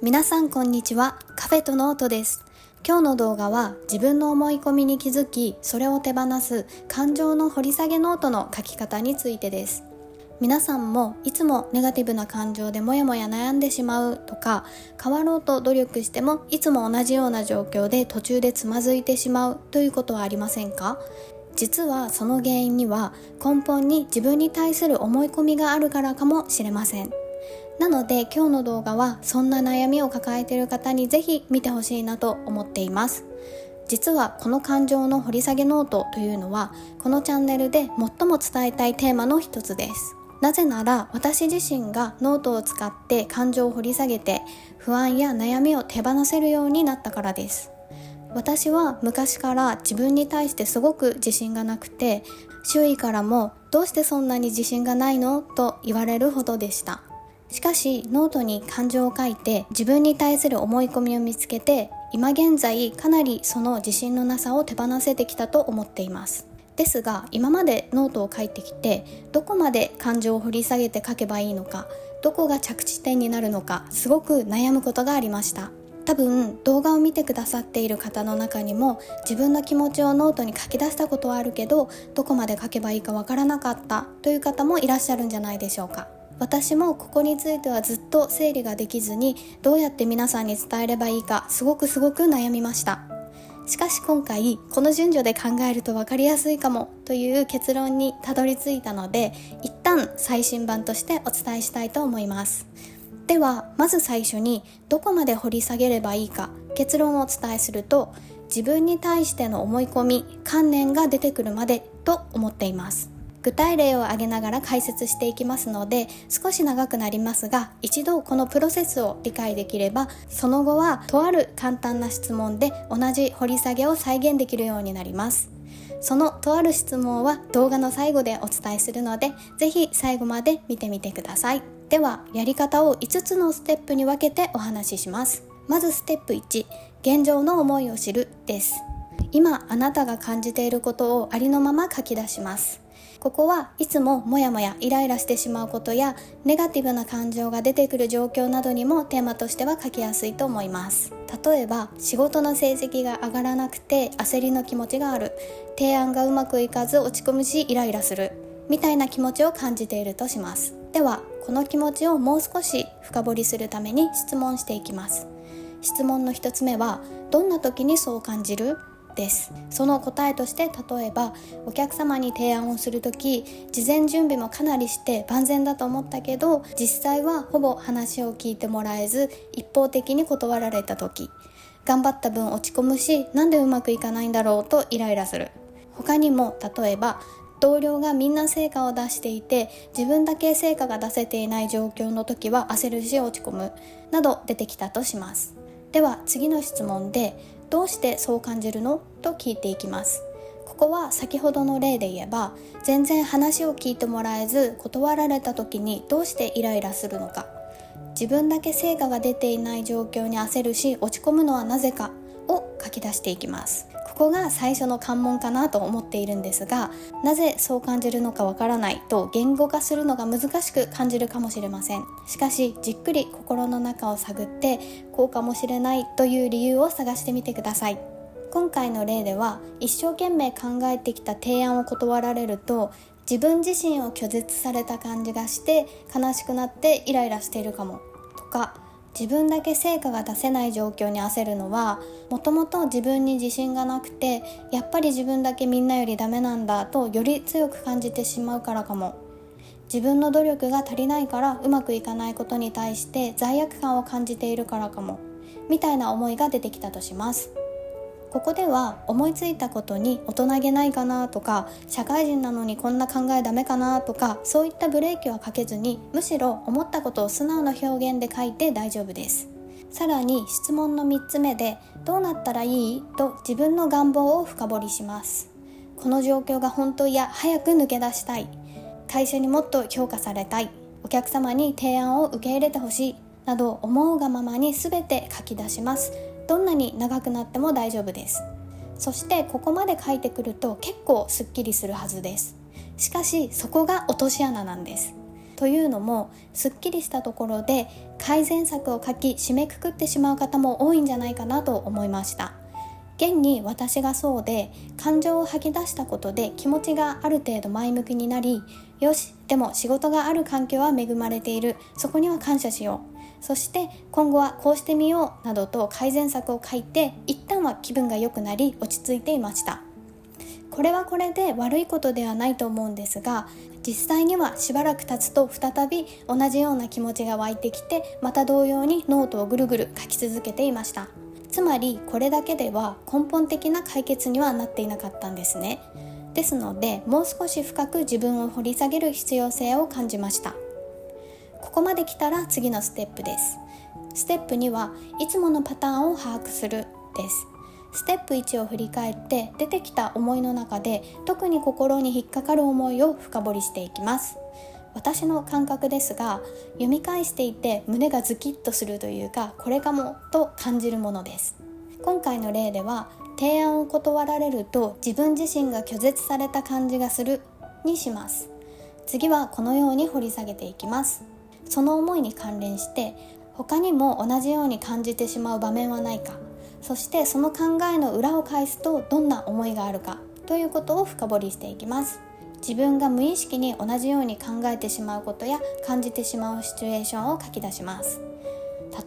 皆さんこんにちは。カフェとノートです。今日の動画は自分の思い込みに気づき、それを手放す感情の掘り下げノートの書き方についてです。皆さんもいつもネガティブな感情でモヤモヤ悩んでしまうとか、変わろうと努力してもいつも同じような状況で途中でつまずいてしまうということはありませんか？実はその原因には根本に自分に対する思い込みがあるからかもしれません。なので今日の動画はそんな悩みを抱えている方にぜひ見てほしいなと思っています。実はこの感情の掘り下げノートというのはこのチャンネルで最も伝えたいテーマの一つです。なぜなら私自身がノートを使って感情を掘り下げて不安や悩みを手放せるようになったからです。私は昔から自分に対してすごく自信がなくて、周囲からもどうしてそんなに自信がないのと言われるほどでした。しかしノートに感情を書いて自分に対する思い込みを見つけて、今現在かなりその自信のなさを手放せてきたと思っています。ですが今までノートを書いてきて、どこまで感情を掘り下げて書けばいいのか、どこが着地点になるのか、すごく悩むことがありました。多分動画を見てくださっている方の中にも自分の気持ちをノートに書き出したことはあるけど、どこまで書けばいいかわからなかったという方もいらっしゃるんじゃないでしょうか。私もここについてはずっと整理ができずに、どうやって皆さんに伝えればいいかすごく悩みました。しかし今回この順序で考えると分かりやすいかもという結論にたどり着いたので、一旦最新版としてお伝えしたいと思います。ではまず最初にどこまで掘り下げればいいか結論をお伝えすると、自分に対しての思い込み、観念が出てくるまでと思っています。具体例を挙げながら解説していきますので少し長くなりますが、一度このプロセスを理解できればその後はとある簡単な質問で同じ掘り下げを再現できるようになります。そのとある質問は動画の最後でお伝えするので、ぜひ最後まで見てみてください。ではやり方を5つのステップに分けてお話しします。まずステップ1、現状の思いを知るです。今あなたが感じていることをありのまま書き出します。ここはいつもモヤモヤイライラしてしまうことやネガティブな感情が出てくる状況などにもテーマとしては書きやすいと思います。例えば仕事の成績が上がらなくて焦りの気持ちがある、提案がうまくいかず落ち込むしイライラするみたいな気持ちを感じているとします。ではこの気持ちをもう少し深掘りするために質問していきます。質問の1つ目は、どんな時にそう感じる？です。その答えとして、例えばお客様に提案をするとき、事前準備もかなりして万全だと思ったけど実際はほぼ話を聞いてもらえず一方的に断られたとき、頑張った分落ち込むし、なんでうまくいかないんだろうとイライラする。他にも例えば同僚がみんな成果を出していて自分だけ成果が出せていない状況の時は焦るし落ち込むなど出てきたとします。では次の質問で、どうしてそう感じるの？と聞いていきます。ここは先ほどの例で言えば、全然話を聞いてもらえず断られた時にどうしてイライラするのか、自分だけ成果が出ていない状況に焦るし落ち込むのはなぜかを書き出していきます。ここが最初の関門かなと思っているんですが、なぜそう感じるのかわからないと言語化するのが難しく感じるかもしれません。しかしじっくり心の中を探ってこうかもしれないという理由を探してみてください。今回の例では一生懸命考えてきた提案を断られると自分自身を拒絶された感じがして悲しくなってイライラしているかもとか、自分だけ成果が出せない状況に焦るのはもともと自分に自信がなくて、やっぱり自分だけみんなよりダメなんだとより強く感じてしまうからかも、自分の努力が足りないからうまくいかないことに対して罪悪感を感じているからかもみたいな思いが出てきたとします。ここでは思いついたことに大人げないかなとか、社会人なのにこんな考えダメかなとか、そういったブレーキはかけずに、むしろ思ったことを素直な表現で書いて大丈夫です。さらに質問の3つ目で、どうなったらいい？と自分の願望を深掘りします。この状況が本当や早く抜け出したい、会社にもっと評価されたい、お客様に提案を受け入れてほしいなど、思うがままに全て書き出します。どんなに長くなっても大丈夫です。そしてここまで書いてくると結構すっきりするはずです。しかしそこが落とし穴なんです。というのも、すっきりしたところで改善策を書き締めくくってしまう方も多いんじゃないかなと思いました。現に私がそうで、感情を吐き出したことで気持ちがある程度前向きになり、よし、でも仕事がある環境は恵まれている、そこには感謝しよう、そして今後はこうしてみようなどと改善策を書いて、一旦は気分が良くなり落ち着いていました。これはこれで悪いことではないと思うんですが、実際にはしばらく経つと再び同じような気持ちが湧いてきて、また同様にノートをぐるぐる書き続けていました。つまりこれだけでは根本的な解決にはなっていなかったんですね。ですので、もう少し深く自分を掘り下げる必要性を感じました。ここまで来たら次のステップです。ステップ2はいつものパターンを把握するです。ステップ1を振り返って、出てきた思いの中で特に心に引っかかる思いを深掘りしていきます。私の感覚ですが、読み返していて胸がズキッとするというか、これかもと感じるものです。今回の例では、提案を断られると自分自身が拒絶された感じがするにします。次はこのように掘り下げていきます。その思いに関連して、他にも同じように感じてしまう場面はないか、そしてその考えの裏を返すとどんな思いがあるかということを深掘りしていきます。自分が無意識に同じように考えてしまうことや感じてしまうシチュエーションを書き出します。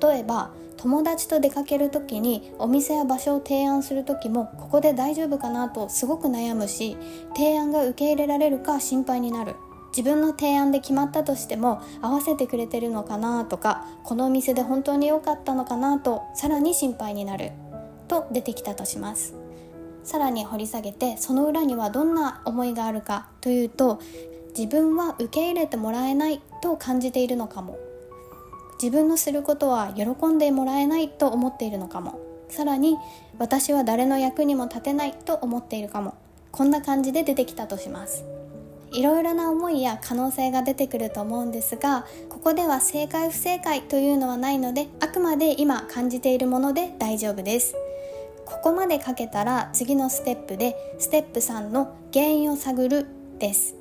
例えば、友達と出かけるときにお店や場所を提案するときも、ここで大丈夫かなとすごく悩むし、提案が受け入れられるか心配になる。自分の提案で決まったとしても合わせてくれてるのかなとか、このお店で本当に良かったのかなとさらに心配になると出てきたとします。さらに掘り下げて、その裏にはどんな思いがあるかというと、自分は受け入れてもらえないと感じているのかも、自分のすることは喜んでもらえないと思っているのかも、さらに私は誰の役にも立てないと思っているかも、こんな感じで出てきたとします。いろいろな思いや可能性が出てくると思うんですが、ここでは正解不正解というのはないので、あくまで今感じているもので大丈夫です。ここまで書けたら次のステップで、ステップ3の原因を探るです。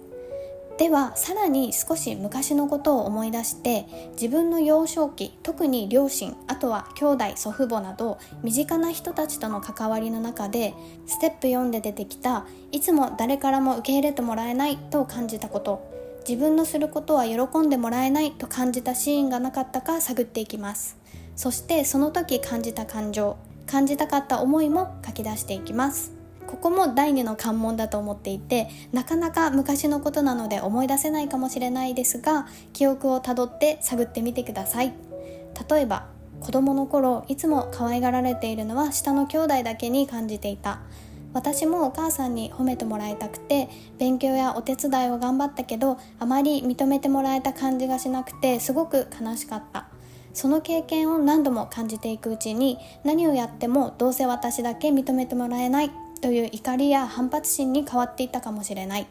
ではさらに少し昔のことを思い出して、自分の幼少期、特に両親、あとは兄弟、祖父母など身近な人たちとの関わりの中で、ステップ4で出てきたいつも誰からも受け入れてもらえないと感じたこと、自分のすることは喜んでもらえないと感じたシーンがなかったか探っていきます。そしてその時感じた感情、感じたかった思いも書き出していきます。ここも第2の関門だと思っていて、なかなか昔のことなので思い出せないかもしれないですが、記憶をたどって探ってみてください。例えば、子供の頃いつも可愛がられているのは下の兄弟だけに感じていた。私もお母さんに褒めてもらいたくて勉強やお手伝いを頑張ったけど、あまり認めてもらえた感じがしなくてすごく悲しかった。その経験を何度も感じていくうちに、何をやってもどうせ私だけ認めてもらえないという怒りや反発心に変わっていったかもしれない。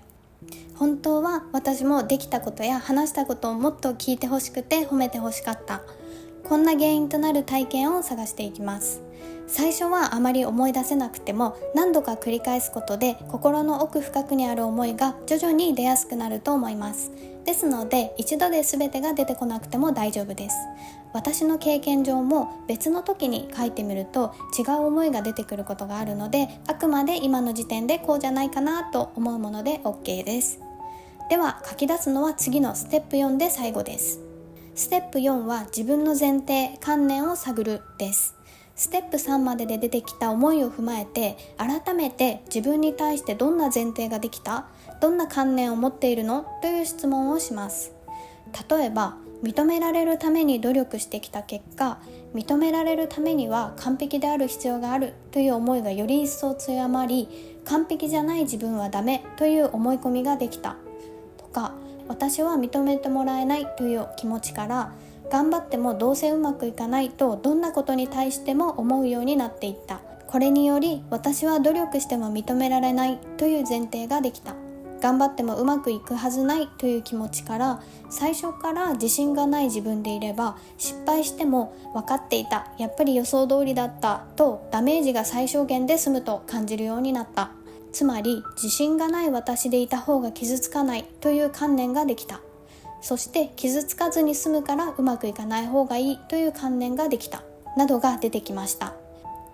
本当は私もできたことや話したことをもっと聞いてほしくて褒めてほしかった。こんな原因となる体験を探していきます。最初はあまり思い出せなくても、何度か繰り返すことで心の奥深くにある思いが徐々に出やすくなると思います。ですので、一度で全てが出てこなくても大丈夫です。私の経験上も別の時に書いてみると違う思いが出てくることがあるので、あくまで今の時点でこうじゃないかなと思うもので OK です。では書き出すのは次のステップ4で最後です。ステップ4は自分の前提、観念を探るです。ステップ3までで出てきた思いを踏まえて、改めて自分に対してどんな前提ができた？どんな観念を持っているの？という質問をします。例えば、認められるために努力してきた結果、認められるためには完璧である必要があるという思いがより一層強まり、完璧じゃない自分はダメという思い込みができたとか、私は認めてもらえないという気持ちから、頑張ってもどうせうまくいかないとどんなことに対しても思うようになっていった。これにより私は努力しても認められないという前提ができた。頑張ってもうまくいくはずないという気持ちから、最初から自信がない自分でいれば失敗しても分かっていた、やっぱり予想通りだったとダメージが最小限で済むと感じるようになった。つまり自信がない私でいた方が傷つかないという観念ができた。そして傷つかずに済むからうまくいかない方がいいという観念ができたなどが出てきました。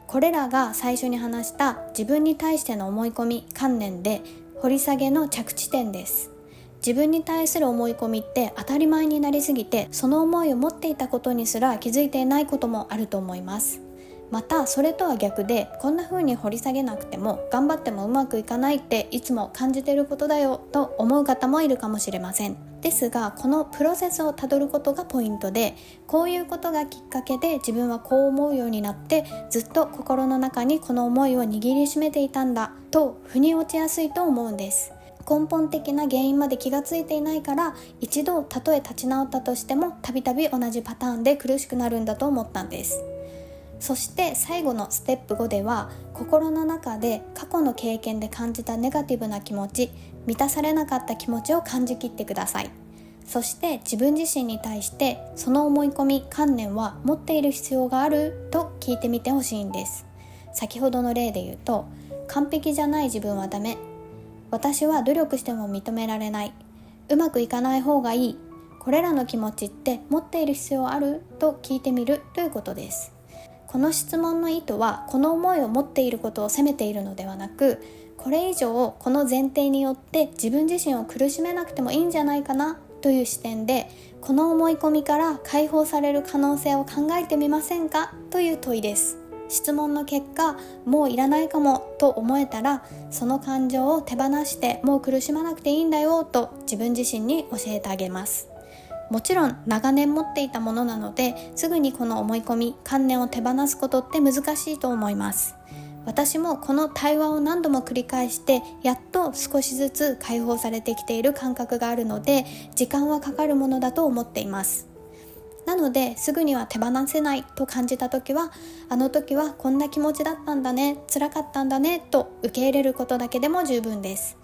これらが最初に話した自分に対しての思い込み、観念で掘り下げの着地点です。自分に対する思い込みって当たり前になりすぎて、その思いを持っていたことにすら気づいていないこともあると思います。またそれとは逆で、こんな風に掘り下げなくても頑張ってもうまくいかないっていつも感じていることだよと思う方もいるかもしれません。ですが、このプロセスをたどることがポイントで、こういうことがきっかけで自分はこう思うようになって、ずっと心の中にこの思いを握りしめていたんだと腑に落ちやすいと思うんです。根本的な原因まで気がついていないから、一度たとえ立ち直ったとしてもたびたび同じパターンで苦しくなるんだと思ったんです。そして最後のステップ5では、心の中で過去の経験で感じたネガティブな気持ち、満たされなかった気持ちを感じきってください。そして自分自身に対して、その思い込み、観念は持っている必要があると聞いてみてほしいんです。先ほどの例で言うと、完璧じゃない自分はダメ、私は努力しても認められない、うまくいかない方がいい、これらの気持ちって持っている必要あると聞いてみるということです。この質問の意図は、この思いを持っていることを責めているのではなく、これ以上この前提によって自分自身を苦しめなくてもいいんじゃないかなという視点で、この思い込みから解放される可能性を考えてみませんかという問いです。質問の結果、もういらないかもと思えたら、その感情を手放してもう苦しまなくていいんだよと自分自身に教えてあげます。もちろん長年持っていたものなので、すぐにこの思い込み、観念を手放すことって難しいと思います。私もこの対話を何度も繰り返して、やっと少しずつ解放されてきている感覚があるので、時間はかかるものだと思っています。なので、すぐには手放せないと感じた時は、あの時はこんな気持ちだったんだね、辛かったんだねと受け入れることだけでも十分です。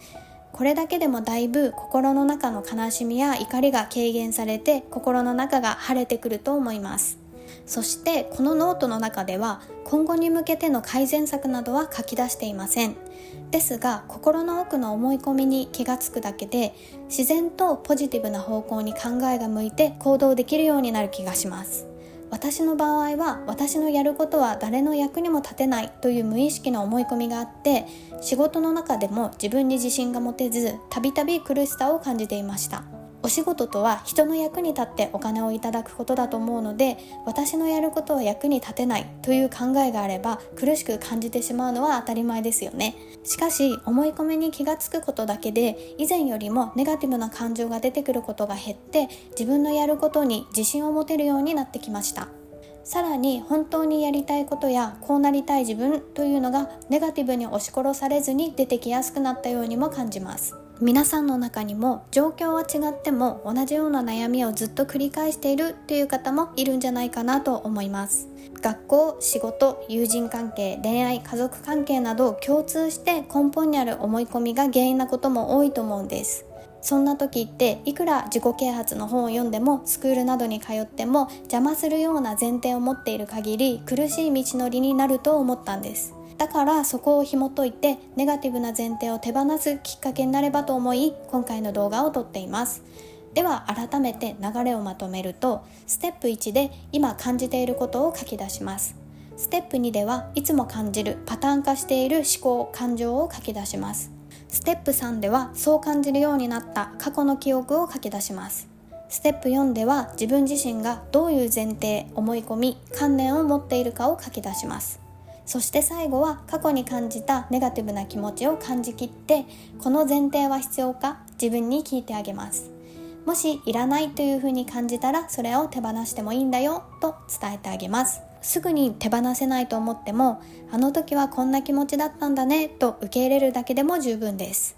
これだけでもだいぶ心の中の悲しみや怒りが軽減されて、心の中が晴れてくると思います。そしてこのノートの中では、今後に向けての改善策などは書き出していません。ですが、心の奥の思い込みに気がつくだけで、自然とポジティブな方向に考えが向いて行動できるようになる気がします。私の場合は、私のやることは誰の役にも立てないという無意識の思い込みがあって、仕事の中でも自分に自信が持てず、たびたび苦しさを感じていました。お仕事とは人の役に立ってお金をいただくことだと思うので、私のやることは役に立てないという考えがあれば、苦しく感じてしまうのは当たり前ですよね。しかし、思い込みに気がつくことだけで、以前よりもネガティブな感情が出てくることが減って、自分のやることに自信を持てるようになってきました。さらに、本当にやりたいことやこうなりたい自分というのがネガティブに押し殺されずに出てきやすくなったようにも感じます。皆さんの中にも、状況は違っても同じような悩みをずっと繰り返しているという方もいるんじゃないかなと思います。学校、仕事、友人関係、恋愛、家族関係など共通して根本にある思い込みが原因なことも多いと思うんです。そんな時って、いくら自己啓発の本を読んでも、スクールなどに通っても邪魔するような前提を持っている限り、苦しい道のりになると思ったんです。だからそこを紐解いて、ネガティブな前提を手放すきっかけになればと思い、今回の動画を撮っています。では改めて流れをまとめると、ステップ1で今感じていることを書き出します。ステップ2ではいつも感じるパターン化している思考・感情を書き出します。ステップ3ではそう感じるようになった過去の記憶を書き出します。ステップ4では自分自身がどういう前提、思い込み、観念を持っているかを書き出します。そして最後は過去に感じたネガティブな気持ちを感じきって、この前提は必要か自分に聞いてあげます。もしいらないというふうに感じたら、それを手放してもいいんだよと伝えてあげます。すぐに手放せないと思っても、あの時はこんな気持ちだったんだねと受け入れるだけでも十分です。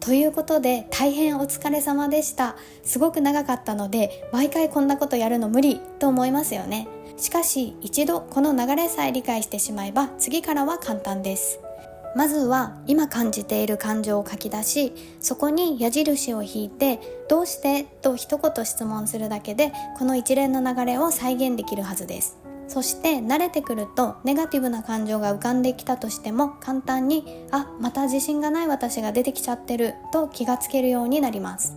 ということで、大変お疲れ様でした。すごく長かったので、毎回こんなことやるの無理と思いますよね。しかし、一度この流れさえ理解してしまえば、次からは簡単です。まずは今感じている感情を書き出し、そこに矢印を引いて、どうしてと一言質問するだけで、この一連の流れを再現できるはずです。そして慣れてくると、ネガティブな感情が浮かんできたとしても、簡単にまた自信がない私が出てきちゃってると気がつけるようになります。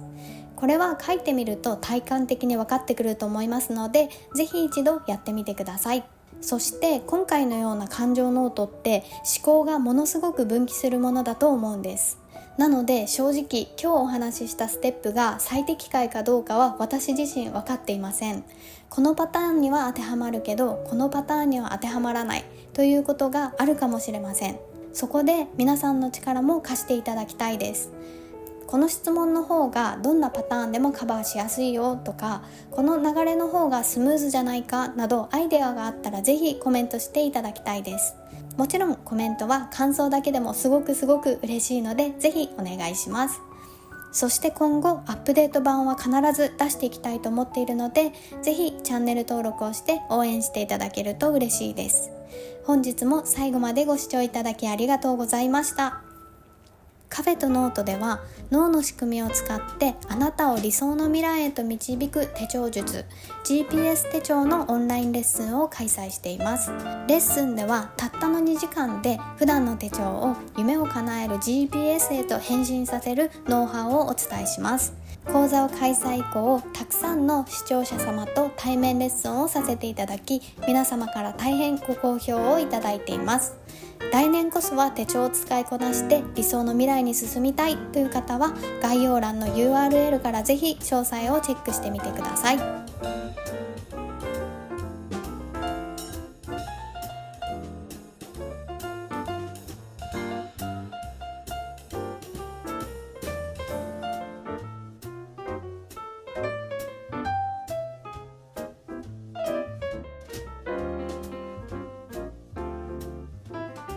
これは書いてみると体感的に分かってくると思いますので、ぜひ一度やってみてください。そして今回のような感情ノートって思考がものすごく分岐するものだと思うんです。なので正直今日お話ししたステップが最適解かどうかは私自身分かっていません。このパターンには当てはまるけどこのパターンには当てはまらないということがあるかもしれません。そこで皆さんの力も貸していただきたいです。この質問の方がどんなパターンでもカバーしやすいよとか、この流れの方がスムーズじゃないかなどアイデアがあったらぜひコメントしていただきたいです。もちろんコメントは感想だけでもすごく嬉しいのでぜひお願いします。そして今後アップデート版は必ず出していきたいと思っているので、ぜひチャンネル登録をして応援していただけると嬉しいです。本日も最後までご視聴いただきありがとうございました。カフェとノートでは脳の仕組みを使ってあなたを理想の未来へと導く手帳術 GPS 手帳のオンラインレッスンを開催しています。レッスンではたったの2時間で普段の手帳を夢を叶える GPS へと変身させるノウハウをお伝えします。講座を開催以降、たくさんの視聴者様と対面レッスンをさせていただき、皆様から大変ご好評をいただいています。来年こそは手帳を使いこなして理想の未来に進みたいという方は概要欄の URL からぜひ詳細をチェックしてみてください。